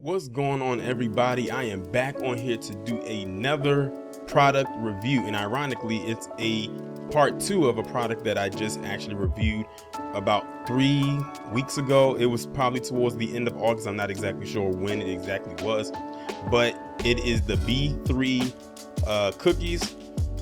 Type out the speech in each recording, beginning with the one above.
What's going on, everybody? I am back on here to do another product review, and ironically it's a part 2 of a product that I just actually reviewed about 3 weeks ago. It was probably towards the end of August. I'm not exactly sure when it exactly was, but it is the B3 cookies,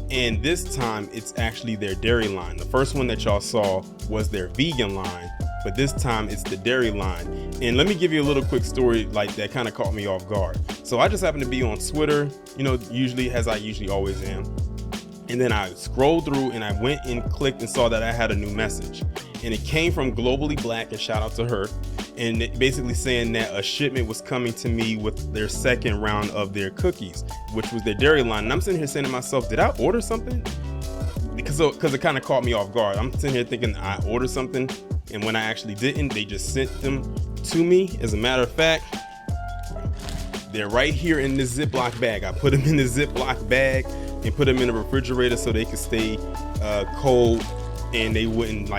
and this time it's actually their dairy line. The first one that y'all saw was their vegan line, but this time it's the dairy line. And let me give you a little quick story like that kind of caught me off guard. So I just happened to be on Twitter, usually, as I usually always am, and then I scrolled through and I went and clicked and saw that I had a new message, and it came from Globally Black, and shout out to her, and it basically saying that a shipment was coming to me with their second round of their cookies, which was their dairy line. And I'm sitting here saying to myself, did I order something? Because it kind of caught me off guard. I'm sitting here thinking I ordered something, and when I actually didn't, they just sent them to me. As a matter of fact, they're right here in this Ziploc bag. I put them in the Ziploc bag and put them in the refrigerator so they could stay cold and they wouldn't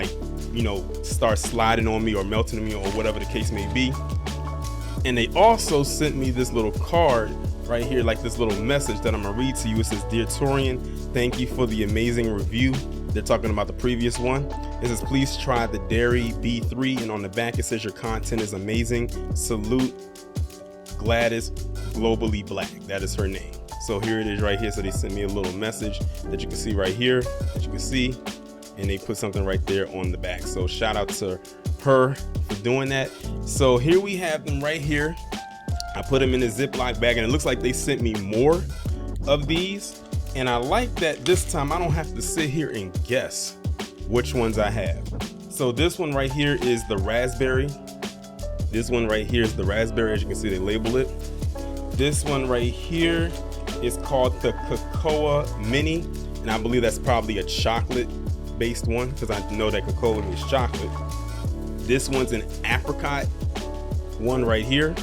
start sliding on me or melting on me or whatever the case may be. And they also sent me this little card right here, like this little message that I'm gonna read to you. It says, "Dear Taurean, thank you for the amazing review." They're talking about the previous one. It says, "Please try the Dairy B3." And on the back it says, "Your content is amazing. Salute, Gladys, Globally Black." That is her name. So here it is right here. So they sent me a little message that you can see right here, that you can see, and they put something right there on the back. So shout out to her for doing that. So here we have them right here. I put them in a Ziploc bag, and it looks like they sent me more of these. And I like that this time I don't have to sit here and guess which ones I have. So this one right here is the raspberry. This one right here is the raspberry. As you can see, they label it. This one right here is called the Cocoa Mini, and I believe that's probably a chocolate based one, because I know that cocoa is chocolate. This one's an apricot one right here.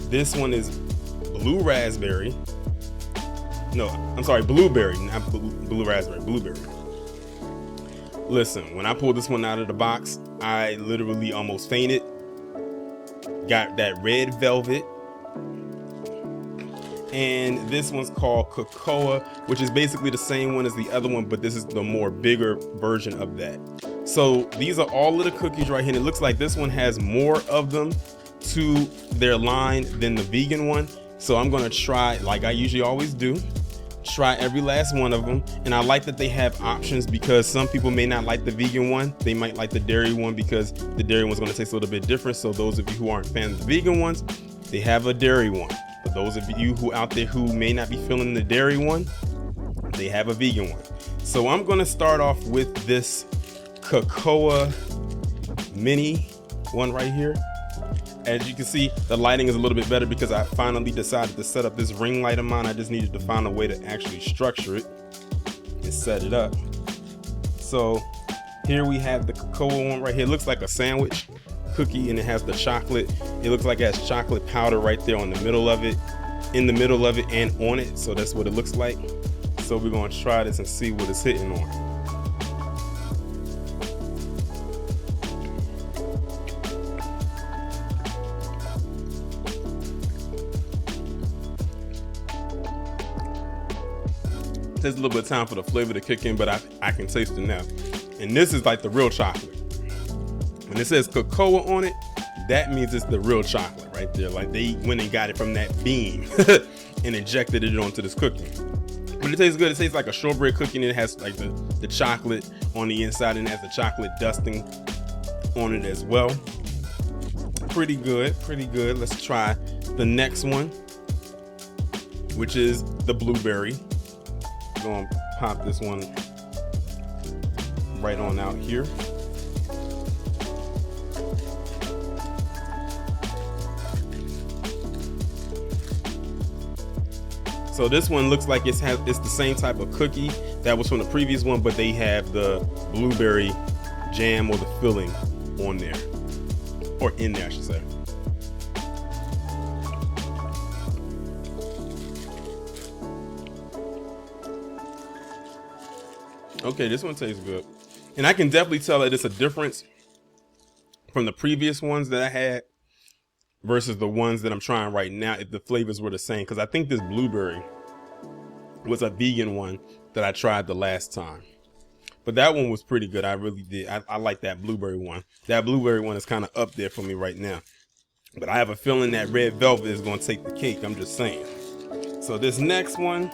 This one is blue raspberry. No, I'm sorry, blueberry, not blue raspberry, blueberry. Listen, when I pulled this one out of the box, I literally almost fainted. Got that red velvet. And this one's called Cocoa, which is basically the same one as the other one, but this is the more bigger version of that. So these are all of the cookies right here. And it looks like this one has more of them to their line than the vegan one. So I'm gonna try, like I usually always do, try every last one of them. And I like that they have options, because some people may not like the vegan one. They might like the dairy one because the dairy one's gonna taste a little bit different. So those of you who aren't fans of the vegan ones, they have a dairy one. For those of you who out there who may not be feeling the dairy one, they have a vegan one. So I'm gonna start off with this Cocoa Mini one right here. As you can see, the lighting is a little bit better because I finally decided to set up this ring light of mine. I just needed to find a way to actually structure it and set it up. So here we have the cocoa one right here. It looks like a sandwich cookie, and it has the chocolate. It looks like it has chocolate powder right there on the middle of it, in the middle of it, and on it. So that's what it looks like. So we're going to try this and see what it's hitting on. It takes a little bit of time for the flavor to kick in, but I can taste it now. And this is like the real chocolate. When it says cocoa on it, that means it's the real chocolate right there. Like they went and got it from that bean and injected it onto this cookie. But it tastes good. It tastes like a shortbread cookie, and it has like the chocolate on the inside, and it has the chocolate dusting on it as well. Pretty good, pretty good. Let's try the next one, which is the blueberry. I'm gonna pop this one right on out here. So this one looks like it's the same type of cookie that was from the previous one, but they have the blueberry jam or the filling on there, or in there, I should say. Okay, this one tastes good. And I can definitely tell that it's a difference from the previous ones that I had. versus the ones that I'm trying right now if the flavors were the same. Because I think this blueberry was a vegan one that I tried the last time. But that one was pretty good. I really did. I like that blueberry one. That blueberry one is kind of up there for me right now. But I have a feeling that red velvet is going to take the cake. I'm just saying. So this next one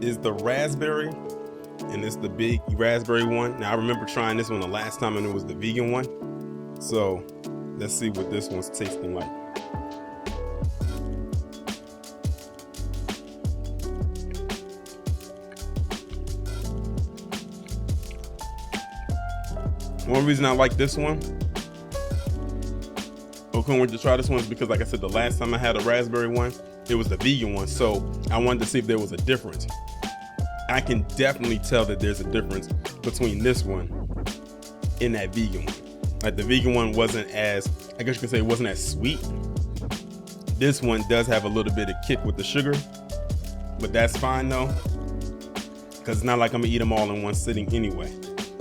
is the raspberry. And it's the big raspberry one. Now I remember trying this one the last time and it was the vegan one. So let's see what this one's tasting like. One reason I like this one, okay, wanted to try this one is because, like I said, the last time I had a raspberry one, it was the vegan one. So I wanted to see if there was a difference. I can definitely tell that there's a difference between this one and that vegan one. Like the vegan one wasn't as, I guess you can say it wasn't as sweet. This one does have a little bit of kick with the sugar, but that's fine though, because it's not like I'm gonna eat them all in one sitting anyway.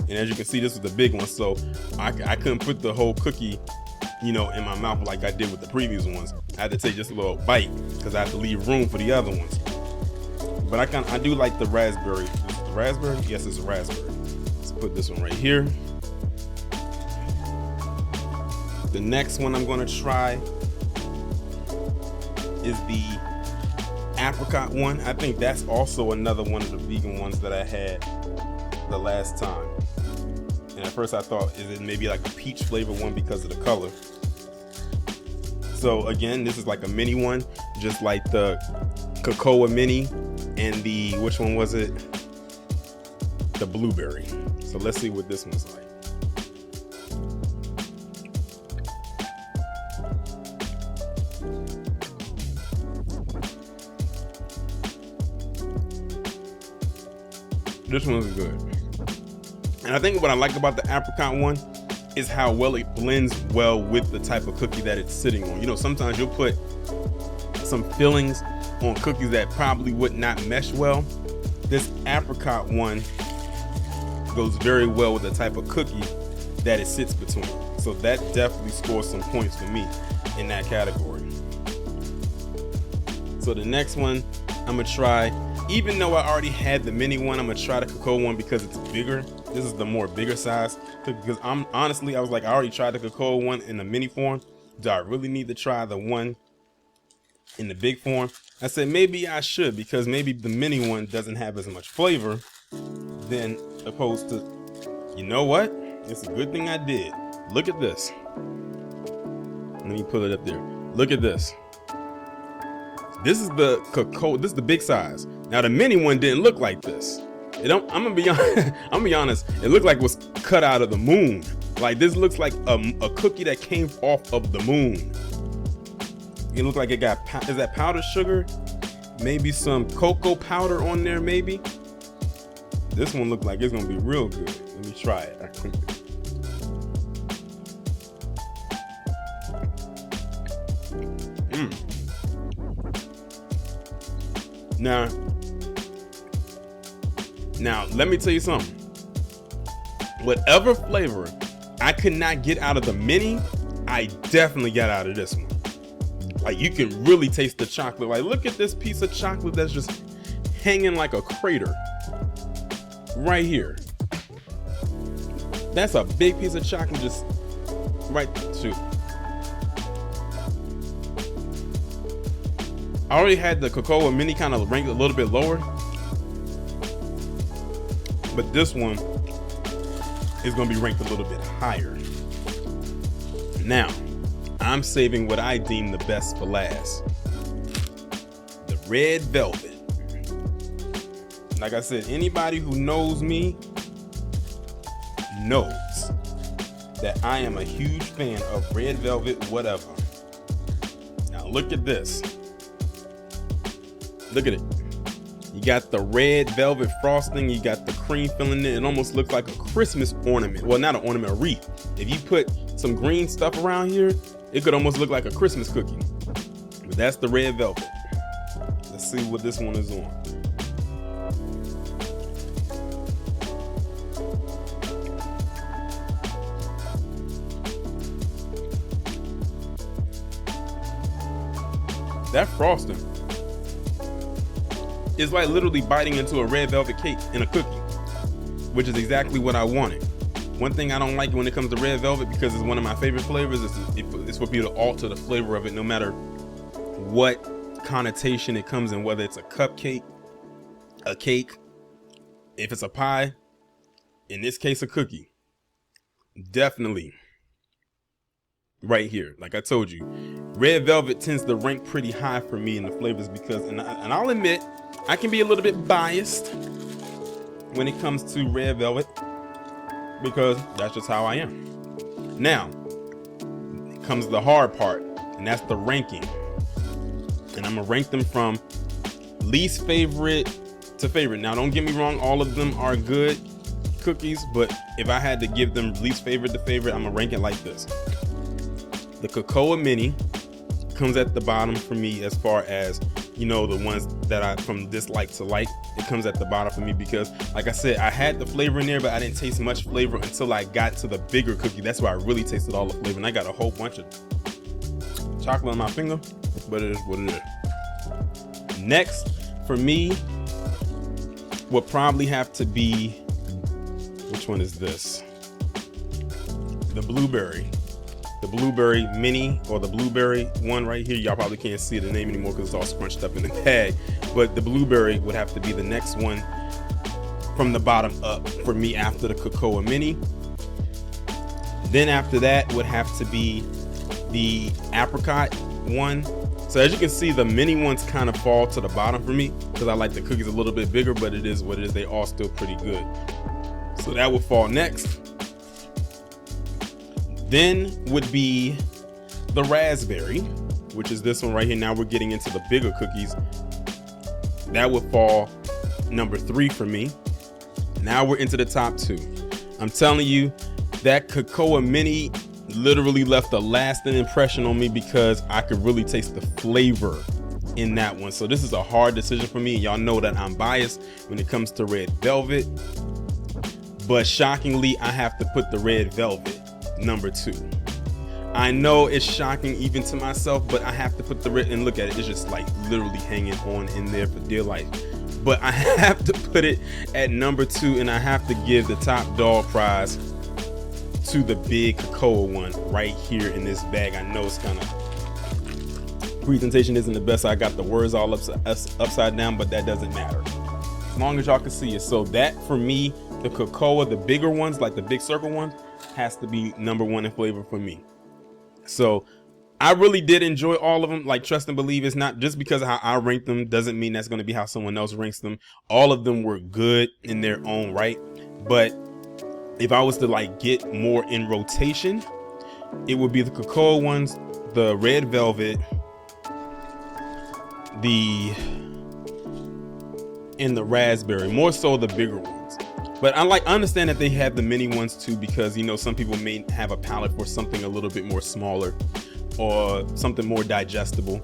And as you can see, this was the big one, so I couldn't put the whole cookie, in my mouth like I did with the previous ones. I had to take just a little bite because I had to leave room for the other ones. But I do like the raspberry. Is it the raspberry? Yes, it's a raspberry. Let's put this one right here. The next one I'm going to try is the apricot one. I think that's also another one of the vegan ones that I had the last time. And at first I thought, is it maybe like a peach flavor one because of the color? So again, this is like a mini one, just like the cocoa mini and the, which one was it? The blueberry. So let's see what this one's like. This one's good. And I think what I like about the apricot one is how well it blends well with the type of cookie that it's sitting on. Sometimes you'll put some fillings on cookies that probably would not mesh well. This apricot one goes very well with the type of cookie that it sits between. So that definitely scores some points for me in that category. So the next one I'm gonna try, even though I already had the mini one, I'm gonna try the cocoa one because it's bigger. This is the more bigger size, because I was like, I already tried the cocoa one in the mini form. Do I really need to try the one in the big form? I said maybe I should, because maybe the mini one doesn't have as much flavor than opposed to, you know what? It's a good thing I did. Look at this. Let me put it up there. Look at this. This is the cocoa. This is the big size. Now the mini one didn't look like this. I'm gonna be honest. It looked like it was cut out of the moon. Like this looks like a cookie that came off of the moon. It looked like it got, is that powdered sugar? Maybe some cocoa powder on there, maybe. This one looked like it's gonna be real good. Let me try it. Now, let me tell you something. Whatever flavor I could not get out of the mini, I definitely got out of this one. Like you can really taste the chocolate. Like look at this piece of chocolate that's just hanging like a crater right here. That's a big piece of chocolate just right to. I already had the cocoa mini kind of ranked a little bit lower, but this one is going to be ranked a little bit higher. Now, I'm saving what I deem the best for last. The red velvet. Like I said, anybody who knows me knows that I am a huge fan of red velvet whatever. Now look at this. Look at it. You got the red velvet frosting. You got the cream filling in it. It almost looks like a Christmas ornament. Well, not an ornament, a wreath. If you put some green stuff around here, it could almost look like a Christmas cookie. But that's the red velvet. Let's see what this one is on. that frosting is like literally biting into a red velvet cake in a cookie, which is exactly what I wanted. One thing I don't like when it comes to red velvet, because it's one of my favorite flavors, is for people to alter the flavor of it, no matter what connotation it comes in, whether it's a cupcake, a cake, if it's a pie, in this case a cookie. Definitely right here, like I told you, red velvet tends to rank pretty high for me in the flavors, because and I'll admit I can be a little bit biased when it comes to red velvet, because that's just how I am. Now comes the hard part, and that's the ranking. And I'm gonna rank them from least favorite to favorite. Now, don't get me wrong, all of them are good cookies, but if I had to give them least favorite to favorite, I'm gonna rank it like this. The Cocoa Mini comes at the bottom for me, as far as, you know, the ones that I from dislike to like. It comes at the bottom for me because, like I said, I had the flavor in there, but I didn't taste much flavor until I got to the bigger cookie. That's where I really tasted all the flavor, and I got a whole bunch of chocolate on my finger, but it is what it is. Next for me would probably have to be, which one is this? The blueberry mini, or the blueberry one right here. Y'all probably can't see the name anymore because it's all scrunched up in the bag, but the blueberry would have to be the next one from the bottom up for me after the Cocoa Mini. Then after that would have to be the apricot one. So as you can see, the mini ones kind of fall to the bottom for me because I like the cookies a little bit bigger, but it is what it is. They all still pretty good. So that would fall next. Then would be the raspberry, which is this one right here. Now we're getting into the bigger cookies. That would fall number 3 for me. Now we're into the top 2. I'm telling you, that Cocoa Mini literally left a lasting impression on me because I could really taste the flavor in that one. So this is a hard decision for me. Y'all know that I'm biased when it comes to red velvet, but shockingly, I have to put the red velvet number 2. I know it's shocking even to myself, but I have to put the red, and look at it, it's just like literally hanging on in there for dear life. But I have to put it at number 2, and I have to give the top dog prize to the big cocoa one right here in this bag. I know it's kind of, presentation isn't the best. I got the words all upside down, but that doesn't matter as long as y'all can see it. So that for me, the cocoa, the bigger ones, like the big circle one, has to be number 1 in flavor for me. So I really did enjoy all of them. Like, trust and believe, it's not just because of how I rank them doesn't mean that's going to be how someone else ranks them. All of them were good in their own right, but if I was to like get more in rotation, it would be the cocoa ones, the red velvet, and the raspberry, more so the bigger ones. But I understand that they have the mini ones too, because, you know, some people may have a palate for something a little bit more smaller or something more digestible.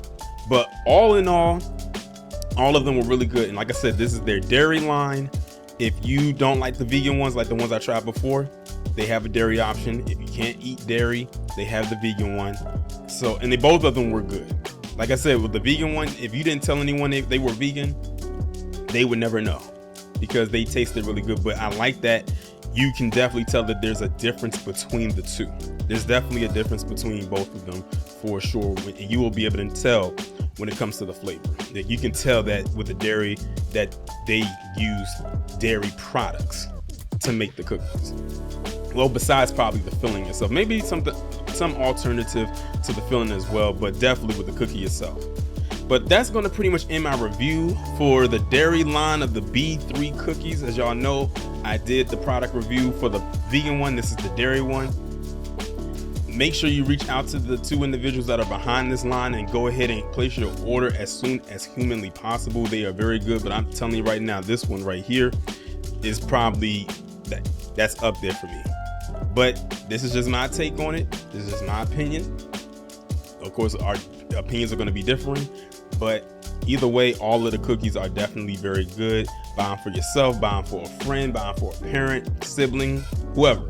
But all in all of them were really good. And like I said, this is their dairy line. If you don't like the vegan ones, like the ones I tried before, they have a dairy option. If you can't eat dairy, they have the vegan one. So, and both of them were good. Like I said, with the vegan one, if you didn't tell anyone they were vegan, they would never know because they tasted really good. But I like that you can definitely tell that there's a difference between the two. There's definitely a difference between both of them for sure. And you will be able to tell when it comes to the flavor. That you can tell that with the dairy that they use dairy products to make the cookies. Well, besides probably the filling itself, maybe some alternative to the filling as well, but definitely with the cookie itself. But that's going to pretty much end my review for the dairy line of the B3 cookies. As y'all know, I did the product review for the vegan one. This is the dairy one. Make sure you reach out to the 2 individuals that are behind this line and go ahead and place your order as soon as humanly possible. They are very good, but I'm telling you right now, this one right here is probably that's up there for me. But this is just my take on it. This is just my opinion. Of course, our opinions are going to be different, but either way, all of the cookies are definitely very good. Buy them for yourself, buy them for a friend, buy them for a parent, sibling, whoever.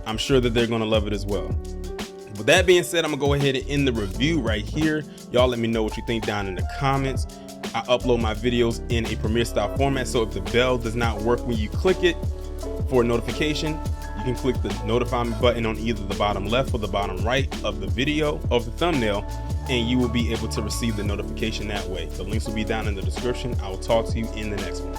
I'm sure that they're going to love it as well. With that being said, I'm gonna go ahead and end the review right here. Y'all let me know what you think down in the comments. I upload my videos in a Premiere style format, so if the bell does not work when you click it for a notification, you can click the notify me button on either the bottom left or the bottom right of the video, of the thumbnail, and you will be able to receive the notification that way. The links will be down in the description. I will talk to you in the next one.